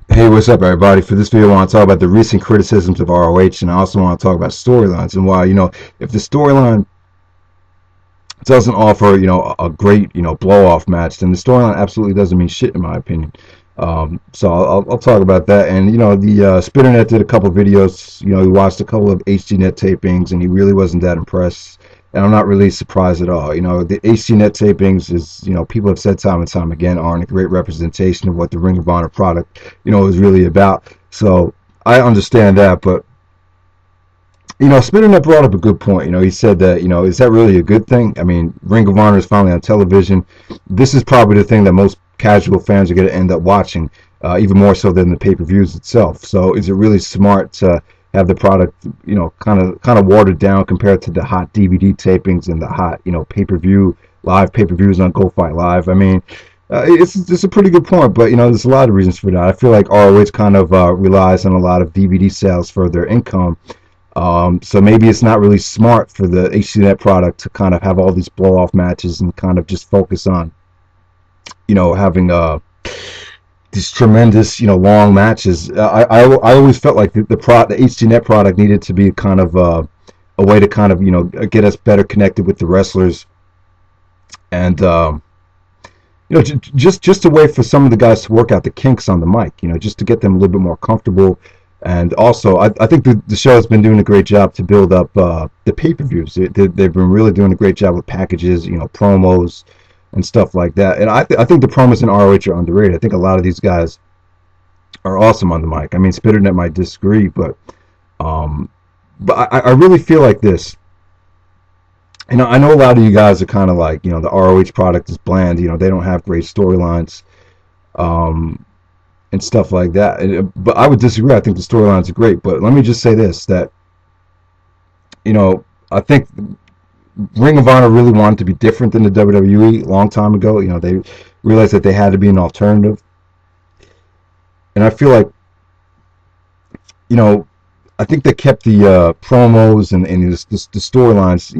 Hey, what's up, everybody? For this video, I want to talk about the recent criticisms of ROH, and I also want to talk about storylines and why, if the storyline doesn't offer, a great, blow-off match, then the storyline absolutely doesn't mean shit, in my opinion. So I'll talk about that. And, the Spinnernet did a couple of videos. He watched a couple of HDNet tapings, and he really wasn't that impressed. And I'm not really surprised at all. The HDNet tapings is, people have said time and time again, aren't a great representation of what the Ring of Honor product, is really about. So I understand that, but Spinnernet brought up a good point. He said that, is that really a good thing? I mean, Ring of Honor is finally on television. This is probably the thing that most casual fans are going to end up watching, even more so than the pay-per-views itself. So, is it really smart to have the product, kind of watered down compared to the hot DVD tapings and the hot, pay-per-view live pay-per-views on Go Fight Live? I mean, it's a pretty good point, but there's a lot of reasons for that. I feel like ROH kind of relies on a lot of DVD sales for their income, so maybe it's not really smart for the HCNet product to kind of have all these blow off matches and kind of just focus on, having these tremendous, long matches. I always felt like the HCNet product needed to be kind of a way to kind of, get us better connected with the wrestlers, and just a way for some of the guys to work out the kinks on the mic, just to get them a little bit more comfortable. And also, I think the show has been doing a great job to build up the pay-per-views. They've been really doing a great job with packages, promos and stuff like that. And I think the promos in ROH are underrated. I think a lot of these guys are awesome on the mic. I mean, Spitternet might disagree, um, but I really feel like this. I know a lot of you guys are kind of like, the ROH product is bland. They don't have great storylines. Um, and stuff like that. But I would disagree. I think the storylines are great. But let me just say this: that I think Ring of Honor really wanted to be different than the WWE a long time ago. They realized that they had to be an alternative, and I feel like you know. I think they kept the promos and the storylines.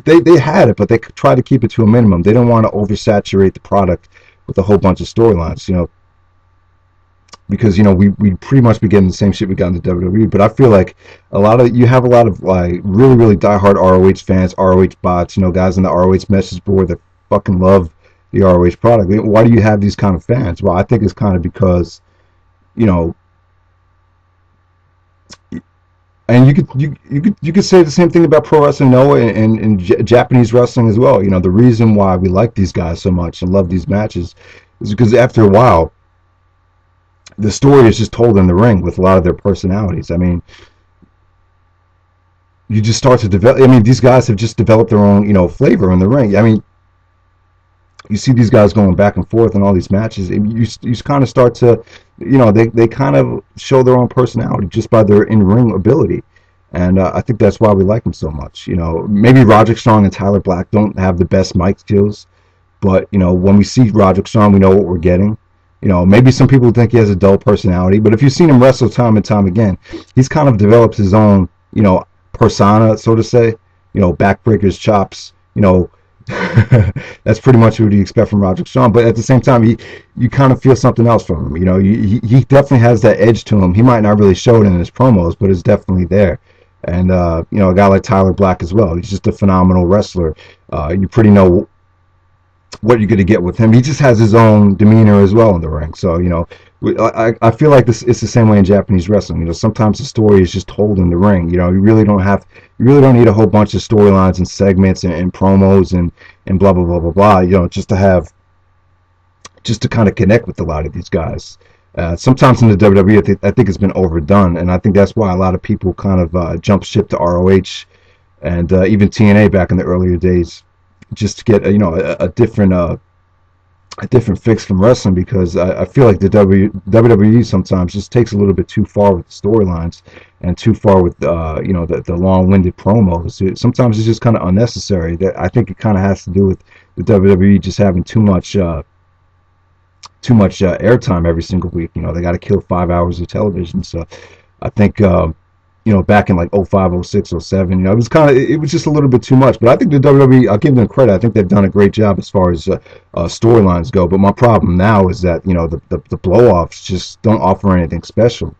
They had it, but they tried to keep it to a minimum. They don't want to oversaturate the product with a whole bunch of storylines. Because we pretty much be getting the same shit we got in the WWE. But I feel like you have a lot of like really diehard ROH fans, ROH bots, guys in the ROH message board that fucking love the ROH product. Why do you have these kind of fans? Well, I think it's kind of because you know, and you could say the same thing about pro wrestling, Noah, and Japanese wrestling as well. The reason why we like these guys so much and love these matches is because after a while the story is just told in the ring with a lot of their personalities. I mean, you just start to develop. I mean, these guys have just developed their own, flavor in the ring. I mean, you see these guys going back and forth in all these matches. You kind of start to, they kind of show their own personality just by their in ring ability. And I think that's why we like them so much. Maybe Roderick Strong and Tyler Black don't have the best mic skills, but when we see Roderick Strong, we know what we're getting. Maybe some people think he has a dull personality, but if you've seen him wrestle time and time again, he's kind of developed his own, persona, so to say. Backbreakers, chops. That's pretty much what you expect from Roderick Strong. But at the same time, you kind of feel something else from him. He definitely has that edge to him. He might not really show it in his promos, but it's definitely there. And a guy like Tyler Black as well. He's just a phenomenal wrestler. You pretty know what you're going to get with him. He just has his own demeanor as well in the ring. So, I feel like this it's the same way in Japanese wrestling. Sometimes the story is just told in the ring. You really don't need a whole bunch of storylines and segments and promos and blah blah blah blah blah. Just to kind of connect with a lot of these guys. Sometimes in the WWE, I think it's been overdone, and I think that's why a lot of people kind of jump ship to ROH and even TNA back in the earlier days, just to get a different fix from wrestling, because I feel like the WWE sometimes just takes a little bit too far with the storylines and too far with the long-winded promos. Sometimes it's just kind of unnecessary. That I think it kind of has to do with the WWE just having too much airtime every single week. They got to kill 5 hours of television. So I think. back in like '05, '06, '07. It was kind of, it was just a little bit too much. But I think the WWE, I'll give them credit. I think they've done a great job as far as storylines go. But my problem now is that the blow-offs just don't offer anything special.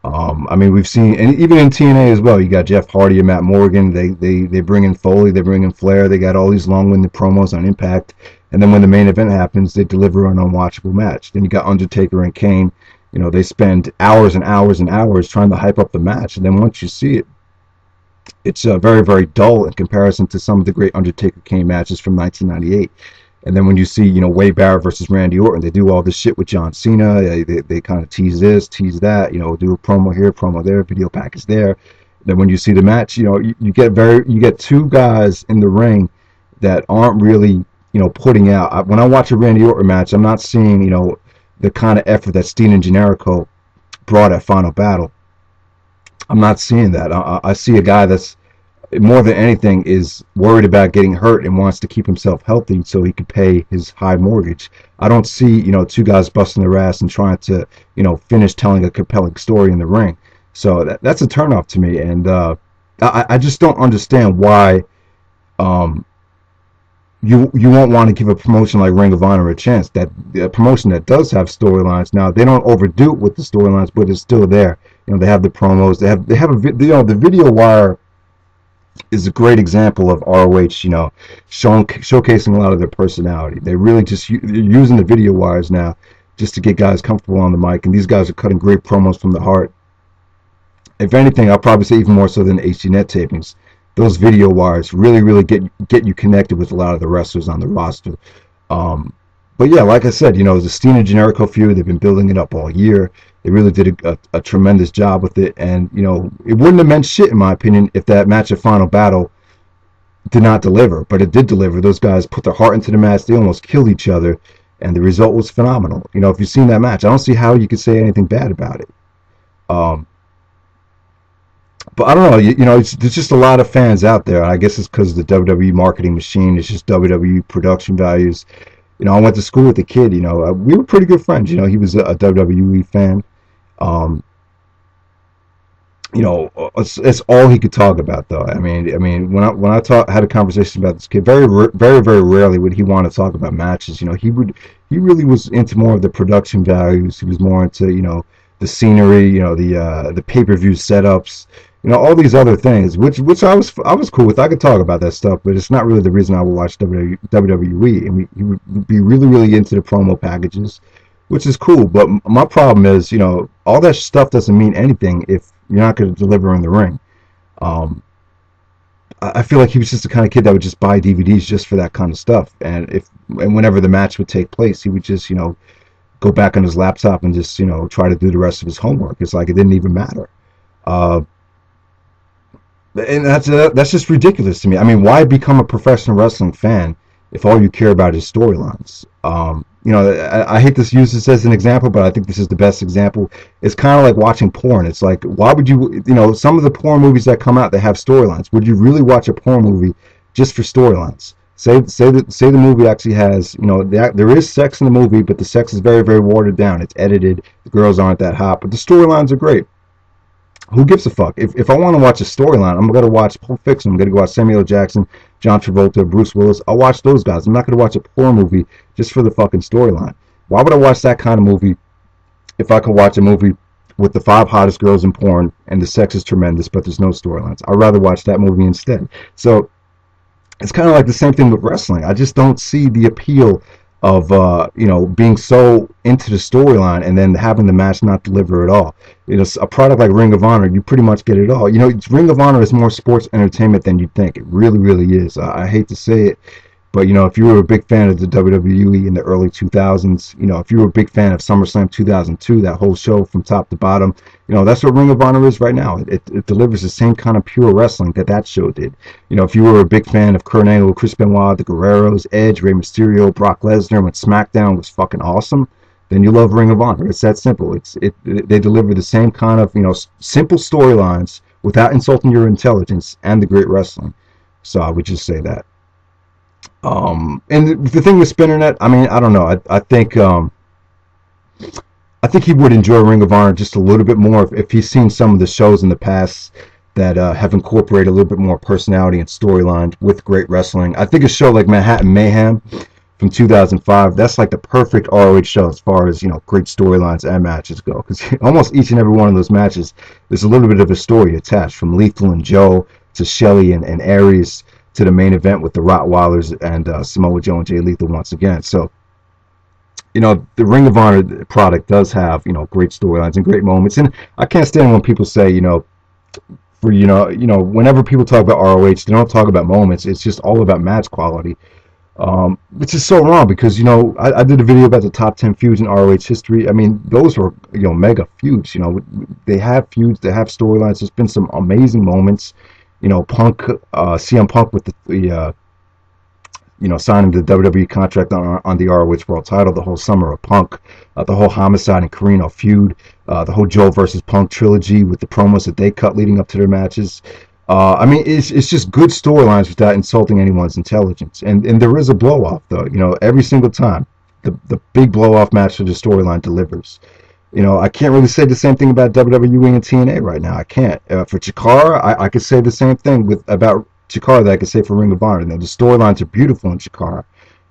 I mean, we've seen, and even in TNA as well, you got Jeff Hardy and Matt Morgan. They bring in Foley, they bring in Flair. They got all these long-winded promos on Impact, and then when the main event happens, they deliver an unwatchable match. Then you got Undertaker and Kane. They spend hours and hours and hours trying to hype up the match, and then once you see it, it's very, very dull in comparison to some of the great Undertaker Kane matches from 1998. And then when you see, Wade Barrett versus Randy Orton, they do all this shit with John Cena. They kind of tease this, tease that, do a promo here, promo there, video package there. Then when you see the match, you get two guys in the ring that aren't really, putting out. When I watch a Randy Orton match, I'm not seeing, the kind of effort that Steen and Generico brought at Final Battle. I'm not seeing that. I see a guy that's more than anything is worried about getting hurt and wants to keep himself healthy so he can pay his high mortgage. I don't see, two guys busting their ass and trying to, finish telling a compelling story in the ring. So that's a turnoff to me, and I just don't understand why you won't want to give a promotion like Ring of Honor a chance. That a promotion that does have storylines. Now they don't overdo it with the storylines, but it's still there. They have the promos. They have a the video wire is a great example of ROH, showcasing a lot of their personality. They really just using the video wires now just to get guys comfortable on the mic, and these guys are cutting great promos from the heart. If anything, I'll probably say even more so than HDNet tapings. Those video wires really, really get you connected with a lot of the wrestlers on the roster. But yeah, like I said, the Steen and Generico feud, they've been building it up all year. They really did a tremendous job with it, and it wouldn't have meant shit in my opinion if that match at Final Battle did not deliver, but it did deliver. Those guys put their heart into the match. They almost killed each other, and the result was phenomenal. If you've seen that match, I don't see how you could say anything bad about it. But I don't know, there's just a lot of fans out there. I guess it's because of the WWE marketing machine. It's just WWE production values. I went to school with the kid. We were pretty good friends. He was a WWE fan. It's all he could talk about, though. I mean, when I had a conversation about this kid, very, very, very rarely would he want to talk about matches. He really was into more of the production values. He was more into, the scenery, the pay-per-view setups, all these other things, which I was cool with. I could talk about that stuff, but it's not really the reason I would watch WWE. And he would be really, really into the promo packages, which is cool. But my problem is, all that stuff doesn't mean anything if you're not going to deliver in the ring. I feel like he was just the kind of kid that would just buy DVDs just for that kind of stuff. And whenever the match would take place, he would just, go back on his laptop and just, try to do the rest of his homework. It's like it didn't even matter. And that's just ridiculous to me. I mean, why become a professional wrestling fan if all you care about is storylines? I hate to use this as an example, but I think this is the best example. It's kind of like watching porn. It's like, why would you, some of the porn movies that come out, they have storylines. Would you really watch a porn movie just for storylines? Say the movie actually has, there is sex in the movie, but the sex is very, very watered down. It's edited. The girls aren't that hot, but the storylines are great. Who gives a fuck? If I want to watch a storyline, I'm going to watch Pulp Fiction. I'm going to go watch Samuel L. Jackson, John Travolta, Bruce Willis. I'll watch those guys. I'm not going to watch a porn movie just for the fucking storyline. Why would I watch that kind of movie if I could watch a movie with the 5 hottest girls in porn and the sex is tremendous, but there's no storylines? I'd rather watch that movie instead. So it's kind of like the same thing with wrestling. I just don't see the appeal of being so into the storyline and then having the match not deliver at all. A product like Ring of Honor, you pretty much get it all. Ring of Honor is more sports entertainment than you think. It really, really is. I hate to say it, but if you were a big fan of the WWE in the early 2000s, if you were a big fan of SummerSlam 2002, that whole show from top to bottom, that's what Ring of Honor is right now. It delivers the same kind of pure wrestling that show did. If you were a big fan of Kurt Angle, Chris Benoit, the Guerreros, Edge, Rey Mysterio, Brock Lesnar, when SmackDown was fucking awesome, then you love Ring of Honor. It's that simple. They deliver the same kind of simple storylines without insulting your intelligence and the great wrestling. So I would just say that. And the thing with Spinnernet, I mean, I don't know. I think he would enjoy Ring of Honor just a little bit more if he's seen some of the shows in the past. that have incorporated a little bit more personality and storyline with great wrestling. I think a show like Manhattan Mayhem from 2005, that's like the perfect ROH show as far as, you know, great storylines and matches go, because almost each and every one of those matches, there's a little bit of a story attached, from Lethal and Joe to Shelley and Aries to the main event with the Rottweilers and Samoa Joe and Jay Lethal once again. So, you know, the Ring of Honor product does have, you know, great storylines and great moments. And I can't stand when people say, you know, for, whenever people talk about ROH, they don't talk about moments. It's just all about match quality, which is so wrong, because, you know, I did a video about the top 10 feuds in ROH history. I mean, those were, you know, mega feuds. You know, they have feuds, they have storylines. There's been some amazing moments. You know, CM Punk with the you know, signing the WWE contract on the ROH World Title, the whole Summer of Punk, the whole Homicide and Carino feud, the whole Joe versus Punk trilogy with the promos that they cut leading up to their matches. I mean, it's just good storylines without insulting anyone's intelligence. And there is a blow off, though. You know, every single time the big blow off match for the storyline delivers. You know, I can't really say the same thing about WWE and TNA right now. I can't. For Chikara, I could say the same thing about Chikara that I could say for Ring of Honor. Now, the storylines are beautiful in Chikara.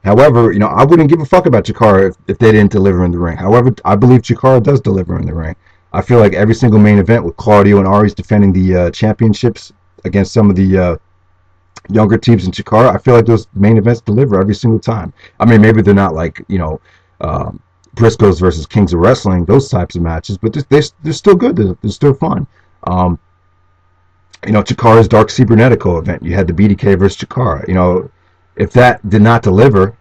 However, you know, I wouldn't give a fuck about Chikara if they didn't deliver in the ring. However, I believe Chikara does deliver in the ring. I feel like every single main event with Claudio and Aries defending the championships against some of the younger teams in Chikara, I feel like those main events deliver every single time. I mean, maybe they're not like, you know, Briscoes versus Kings of Wrestling, those types of matches, but they're still good. They're still fun. You know, Chikara's Dark Cybernetico event, you had the BDK versus Chikara. You know, if that did not deliver,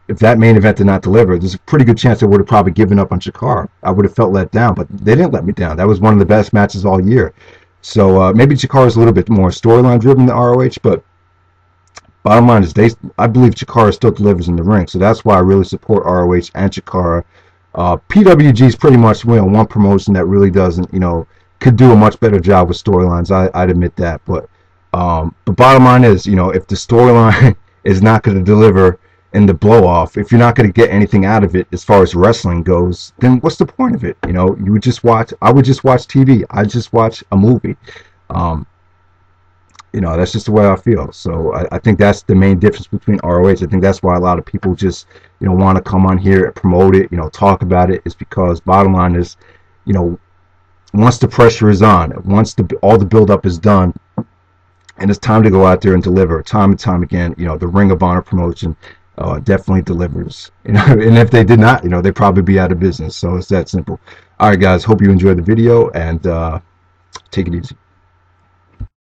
if that main event did not deliver, there's a pretty good chance I would have probably given up on Chikara. I would have felt let down, but they didn't let me down. That was one of the best matches all year. So maybe Chikara's a little bit more storyline driven than ROH, but bottom line is I believe Chikara still delivers in the ring. So that's why I really support ROH and Chikara. PWG is pretty much, you know, one promotion that really doesn't, you know, could do a much better job with storylines. I'd admit that, but bottom line is, you know, if the storyline is not going to deliver in the blow off, if you're not going to get anything out of it as far as wrestling goes, then what's the point of it? You know, I would just watch TV. I just watch a movie. You know, that's just the way I feel. So I think that's the main difference between ROH. I think that's why a lot of people just, you know, want to come on here and promote it, you know, talk about it, is because bottom line is, you know, once the pressure is on, once all the build-up is done, and it's time to go out there and deliver, time and time again, you know, the Ring of Honor promotion definitely delivers. You know, and if they did not, you know, they'd probably be out of business. So it's that simple. All right, guys, hope you enjoyed the video, and take it easy.